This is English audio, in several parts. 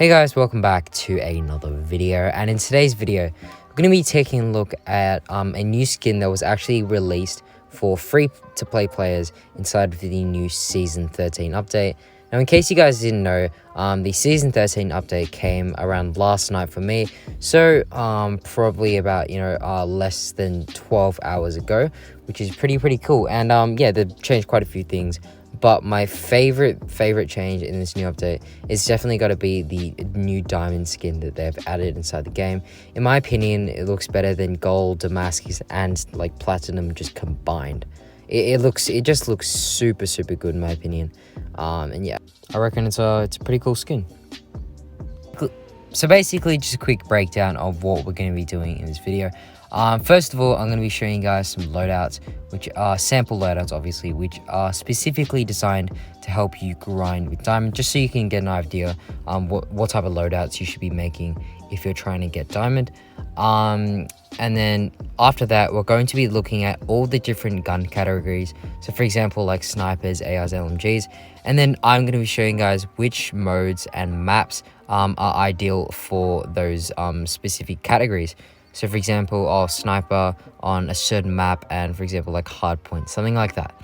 Hey guys, welcome back to another video, and in today's video we're going to be taking a look at a new skin that was actually released for free to play players inside of the new season 13 update. Now, in case you guys didn't know, the season 13 update came around last night for me, so probably about less than 12 hours ago, which is pretty cool. And yeah, they've changed quite a few things. But my favorite change in this new update is definitely got to be the new diamond skin that they've added inside the game. In my opinion, it looks better than gold, Damascus, and like platinum just combined. It just looks super good in my opinion. And yeah, I reckon it's a pretty cool skin. So basically, just a quick breakdown of what we're going to be doing in this video. First of all, I'm going to be showing you guys some loadouts, which are sample loadouts, obviously, which are specifically designed to help you grind with diamond, just so you can get an idea what type of loadouts you should be making if you're trying to get diamond. And then after that, we're going to be looking at all the different gun categories. So for example, like snipers, ARs, LMGs. And then I'm going to be showing you guys which modes and maps are ideal for those specific categories. So for example, sniper on a certain map, and for example like hardpoint, something like that.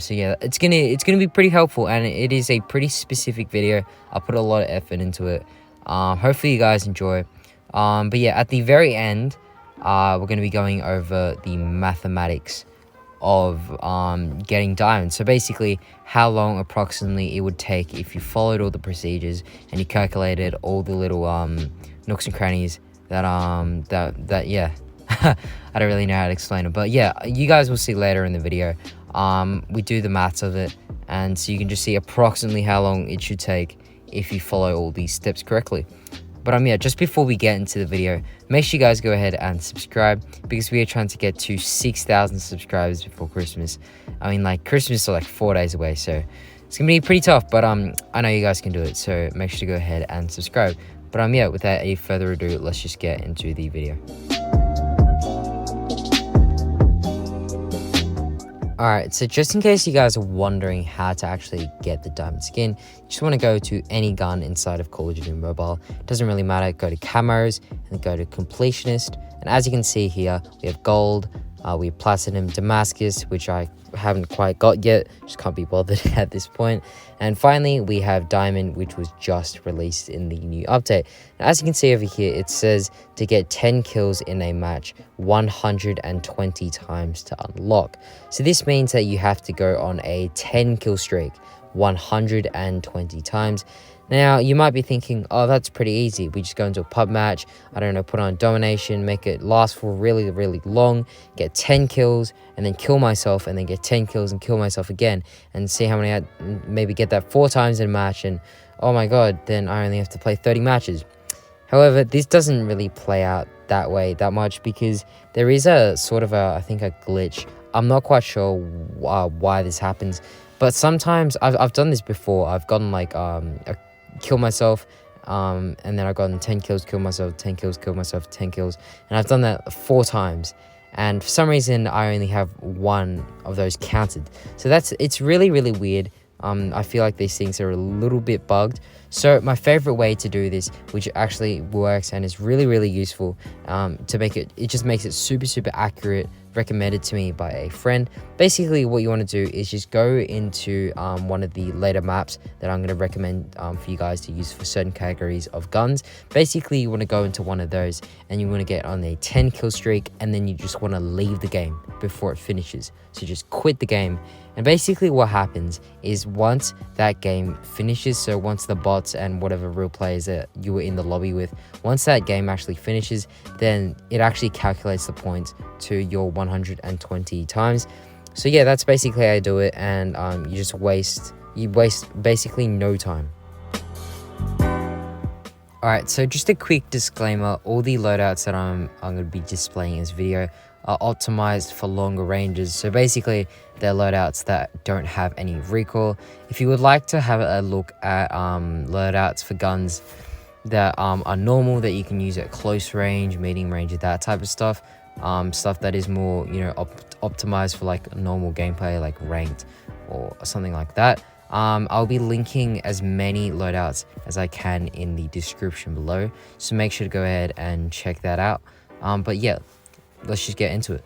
So yeah, it's gonna be pretty helpful, and it is a pretty specific video. I put a lot of effort into it. Hopefully you guys enjoy. But yeah, at the very end, we're gonna be going over the mathematics of getting diamonds. So basically, how long approximately it would take if you followed all the procedures and you calculated all the little nooks and crannies that yeah. I don't really know how to explain it, but yeah, you guys will see later in the video. We do the maths of it, and so you can just see approximately how long it should take if you follow all these steps correctly. But yeah, just before we get into the video, make sure you guys go ahead and subscribe, because we are trying to get to 6,000 subscribers before Christmas. I mean, like, Christmas is like 4 days away, so it's gonna be pretty tough, but I know you guys can do it, so make sure to go ahead and subscribe. But yeah, without any further ado, let's just get into the video. Alright, so just in case you guys are wondering how to actually get the diamond skin, you just want to go to any gun inside of Call of Duty Mobile. It doesn't really matter. Go to Camos and go to Completionist. And as you can see here, we have gold, we have platinum, Damascus, which I haven't quite got yet, just can't be bothered at this point. And finally, we have diamond, which was just released in the new update. Now, as you can see over here, it says to get 10 kills in a match 120 times to unlock. So this means that you have to go on a 10 kill streak 120 times. Now, you might be thinking, oh, that's pretty easy. We just go into a pub match, I don't know, put on domination, make it last for really long, get 10 kills, and then kill myself, and then get 10 kills and kill myself again, and see how many maybe get that 4 times in a match, and oh my god, then I only have to play 30 matches. However, this doesn't really play out that way that much, because there is a sort of I think a glitch. I'm not quite sure why this happens, but sometimes I've done this before. I've gotten like kill myself, and then I've gotten 10 kills, kill myself, 10 kills, kill myself, 10 kills, and I've done that 4 times, and for some reason I only have 1 of those counted. So it's really weird. I feel like these things are a little bit bugged. So my favorite way to do this, which actually works and is really useful, to make it just makes it super accurate, recommended to me by a friend. Basically, what you want to do is just go into one of the later maps that I'm going to recommend for you guys to use for certain categories of guns. Basically, you want to go into one of those, and you want to get on a 10 kill streak, and then you just want to leave the game before it finishes. So just quit the game. And basically what happens is once that game finishes, so once the bots and whatever real players that you were in the lobby with, once that game actually finishes, then it actually calculates the points to your 120 times. So yeah, that's basically how I do it, and you waste basically no time. Alright, so just a quick disclaimer, all the loadouts that I'm going to be displaying in this video are optimized for longer ranges. So basically, they're loadouts that don't have any recoil. If you would like to have a look at loadouts for guns that are normal, that you can use at close range, medium range, that type of stuff, stuff that is more optimized for like normal gameplay, like ranked or something like that, I'll be linking as many loadouts as I can in the description below, so make sure to go ahead and check that out. But yeah, let's just get into it.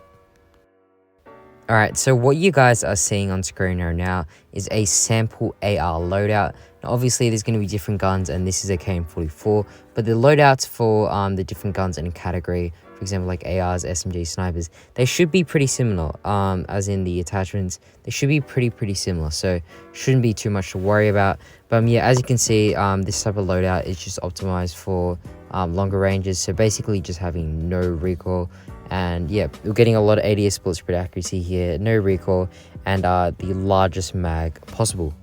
Alright, so what you guys are seeing on screen right now is a sample AR loadout. Now obviously there's going to be different guns, and this is a KM44, but the loadouts for the different guns in a category, for example like ARs, SMG, snipers, they should be pretty similar, as in the attachments, they should be pretty similar, so shouldn't be too much to worry about. But yeah, as you can see, this type of loadout is just optimized for longer ranges, so basically just having no recoil. And yeah, we're getting a lot of ADS split spread accuracy here, no recoil, and the largest mag possible.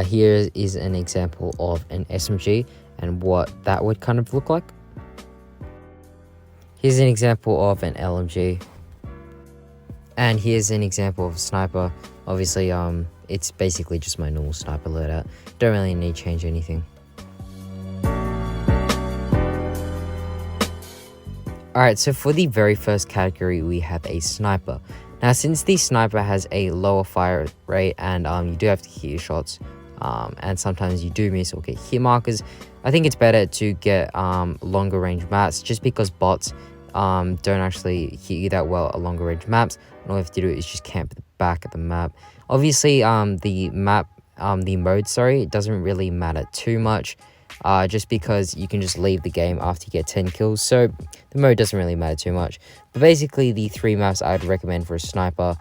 Here is an example of an SMG and what that would kind of look like. Here's an example of an LMG. And here's an example of a sniper. Obviously, it's basically just my normal sniper loadout. Don't really need to change anything. Alright, so for the very first category, we have a sniper. Now, since the sniper has a lower fire rate and you do have to hit your shots, and sometimes you do miss or get hit markers, I think it's better to get longer range maps, just because bots don't actually hit you that well at longer range maps. And all you have to do is just camp at the back of the map. Obviously, the mode, it doesn't really matter too much. Just because you can just leave the game after you get 10 kills, so the mode doesn't really matter too much. But basically, the 3 maps I'd recommend for a sniper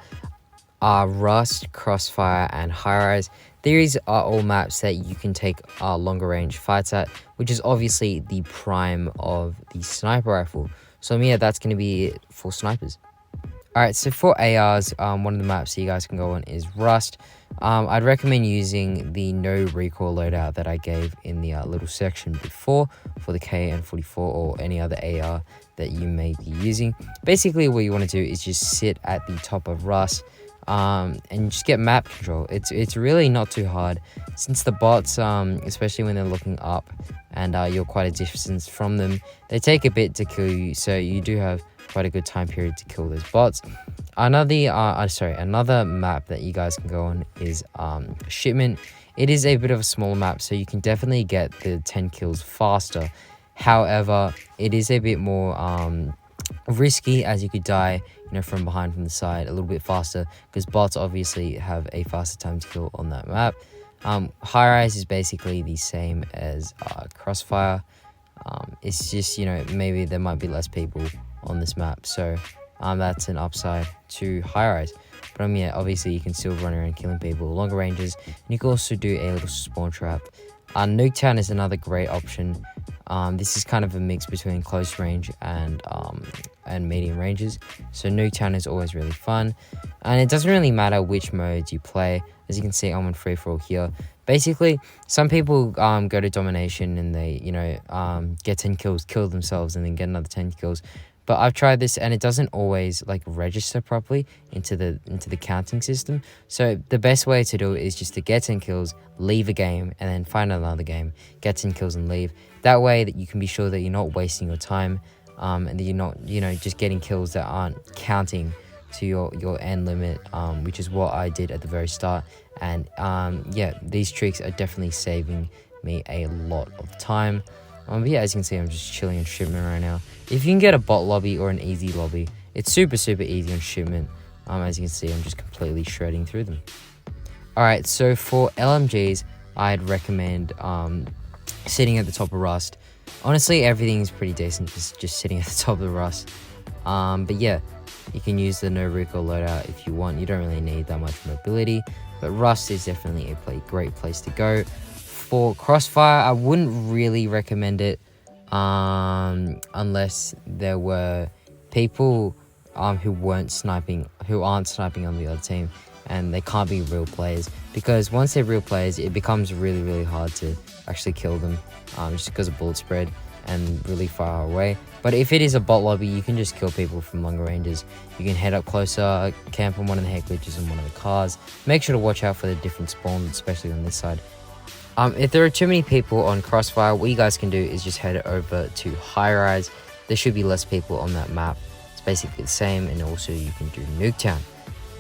are Rust, Crossfire, and High Rise. These are all maps that you can take longer range fights at, which is obviously the prime of the sniper rifle. So yeah, that's going to be it for snipers. Alright, so for ARs, one of the maps that you guys can go on is Rust. I'd recommend using the no recoil loadout that I gave in the little section before for the KN44 or any other AR that you may be using. Basically, what you want to do is just sit at the top of Rust and just get map control. It's really not too hard, since the bots, especially when they're looking up and you're quite a distance from them, they take a bit to kill you, so you do have quite a good time period to kill those bots. Another map that you guys can go on is Shipment. It is a bit of a smaller map, so you can definitely get the 10 kills faster. However, it is a bit more risky, as you could die, from behind, from the side, a little bit faster, because bots obviously have a faster time to kill on that map. High Rise is basically the same as Crossfire. It's just, maybe there might be less people on this map, so that's an upside to High Rise. But yeah, obviously you can still run around killing people longer ranges, and you can also do a little spawn trap. Nuketown is another great option. This is kind of a mix between close range and medium ranges, so Nuketown is always really fun, and it doesn't really matter which modes you play. As you can see, I'm on free for all here. Basically, some people go to domination and they get 10 kills, kill themselves, and then get another 10 kills. But I've tried this and it doesn't always register properly into the counting system. So the best way to do it is just to get 10 kills, leave a game, and then find another game, get 10 kills and leave. That way that you can be sure that you're not wasting your time, and that you're not just getting kills that aren't counting to your end limit, which is what I did at the very start. And yeah, these tricks are definitely saving me a lot of time. But yeah, as you can see, I'm just chilling on Shipment right now. If you can get a bot lobby or an easy lobby, it's super easy on Shipment. As you can see, I'm just completely shredding through them. Alright, so for LMGs, I'd recommend sitting at the top of Rust. Honestly, everything is pretty decent, just sitting at the top of the Rust. But yeah, you can use the no recoil loadout if you want. You don't really need that much mobility, but Rust is definitely a great place to go. For Crossfire, I wouldn't really recommend it unless there were people who aren't sniping on the other team, and they can't be real players, because once they're real players, it becomes really hard to actually kill them, just because of bullet spread and really far away. But if it is a bot lobby, you can just kill people from longer ranges. You can head up closer, camp on one of the head glitches on one of the cars. Make sure to watch out for the different spawns, especially on this side. If there are too many people on Crossfire, what you guys can do is just head over to High Rise. There should be less people on that map. It's basically the same, and also you can do Nuketown.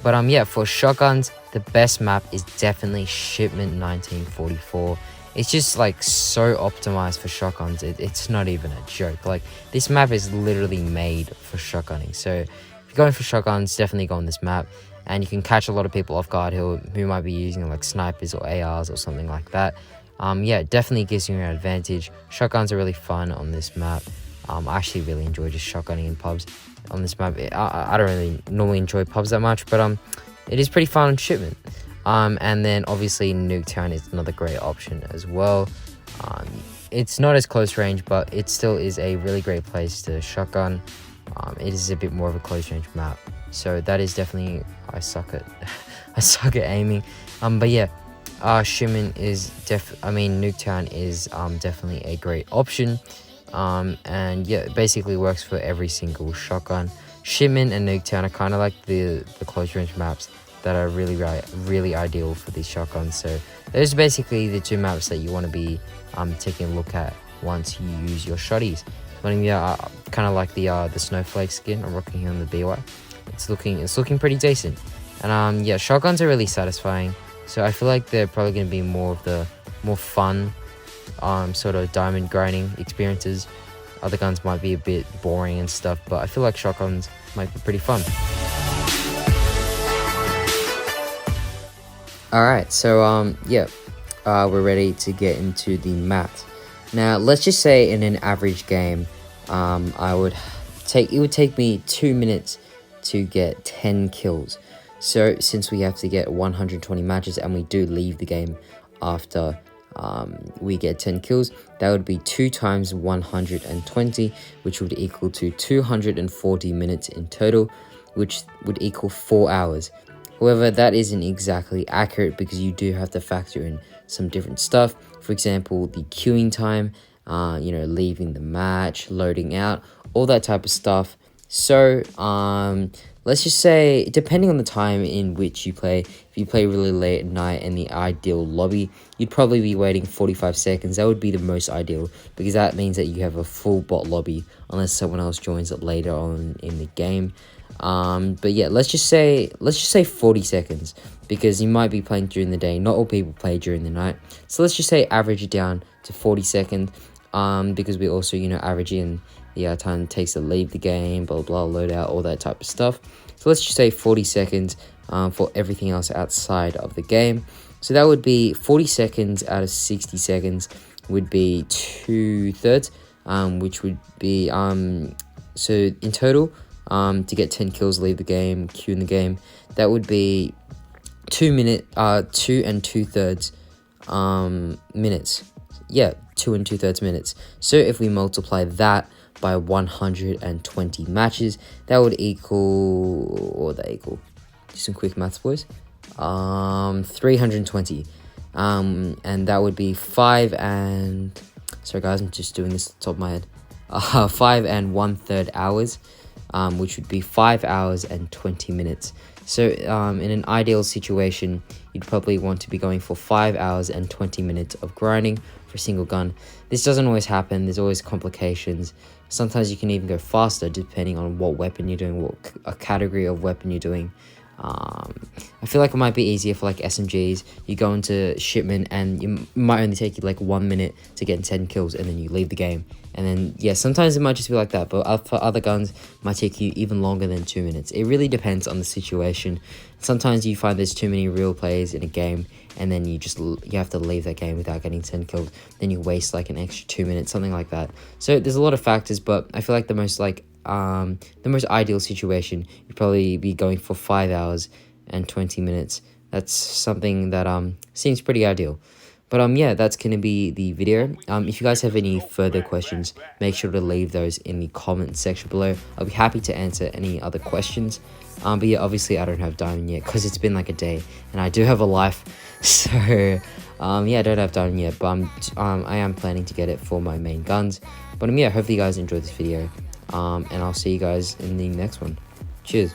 But yeah, for shotguns, the best map is definitely Shipment 1944. It's just like so optimized for shotguns. It's not even a joke. Like, this map is literally made for shotgunning. So if you're going for shotguns, definitely go on this map, and you can catch a lot of people off guard who might be using like snipers or ARs or something like that. Yeah, it definitely gives you an advantage. Shotguns are really fun on this map. I actually really enjoy just shotgunning in pubs on this map. I don't really normally enjoy pubs that much, but it is pretty fun on Shipment. And then obviously Nuketown is another great option as well. It's not as close range, but it still is a really great place to shotgun. It is a bit more of a close range map, so that is definitely, I suck at aiming. But yeah, Shipment is Nuketown is definitely a great option. And yeah, it basically works for every single shotgun. Shipment and Nuketown are kind of like the close range maps that are really ideal for these shotguns. So those are basically the two maps that you want to be taking a look at once you use your shotties. But yeah, I kind of like the snowflake skin I'm rocking here on the BY. It's looking pretty decent. And yeah, shotguns are really satisfying. So I feel like they're probably going to be more of the more fun sort of diamond grinding experiences. Other guns might be a bit boring and stuff, but I feel like shotguns might be pretty fun. Alright, so yeah, we're ready to get into the math. Now, let's just say in an average game, it would take me 2 minutes to get 10 kills. So since we have to get 120 matches and we do leave the game after we get 10 kills, that would be 2 times 120, which would equal to 240 minutes in total, which would equal 4 hours. However, that isn't exactly accurate because you do have to factor in some different stuff. For example, the queuing time, leaving the match, loading out, all that type of stuff. So, let's just say, depending on the time in which you play, if you play really late at night in the ideal lobby, you'd probably be waiting 45 seconds. That would be the most ideal because that means that you have a full bot lobby unless someone else joins it later on in the game. But yeah, let's just say 40 seconds because you might be playing during the day. Not all people play during the night. So let's just say average it down to 40 seconds because we also, average in the time it takes to leave the game, blah, blah, load out, all that type of stuff. So let's just say 40 seconds for everything else outside of the game. So that would be 40 seconds out of 60 seconds would be 2/3, which would be, so in total, to get 10 kills, leave the game, queue in the game, that would be 2 and 2/3 minutes. Yeah, 2 and 2/3 minutes. So if we multiply that by 120 matches, that would equal, do some quick maths, boys, 320, and that would be 5 and, sorry guys, I'm just doing this at the top of my head, 5 and 1/3 hours, which would be 5 hours and 20 minutes. So in an ideal situation, you'd probably want to be going for 5 hours and 20 minutes of grinding for a single gun. This doesn't always happen. There's always complications. Sometimes you can even go faster depending on what weapon you're doing, what a category of weapon you're doing. I feel like it might be easier for like SMGs. You go into Shipment and you might only take you like 1 minute to get 10 kills and then you leave the game. And then, yeah, sometimes it might just be like that, but for other guns, it might take you even longer than 2 minutes. It really depends on the situation. Sometimes you find there's too many real players in a game, and then you have to leave that game without getting 10 kills. Then you waste like an extra 2 minutes, something like that. So there's a lot of factors, but I feel like the most ideal situation, you'd probably be going for 5 hours and 20 minutes. That's something that seems pretty ideal. But yeah, that's going to be the video. If you guys have any further questions, make sure to leave those in the comment section below. I'll be happy to answer any other questions. But yeah, obviously I don't have diamond yet because it's been like a day and I do have a life. So yeah, I don't have diamond yet, but I am planning to get it for my main guns. But yeah, hopefully you guys enjoyed this video. And I'll see you guys in the next one. Cheers.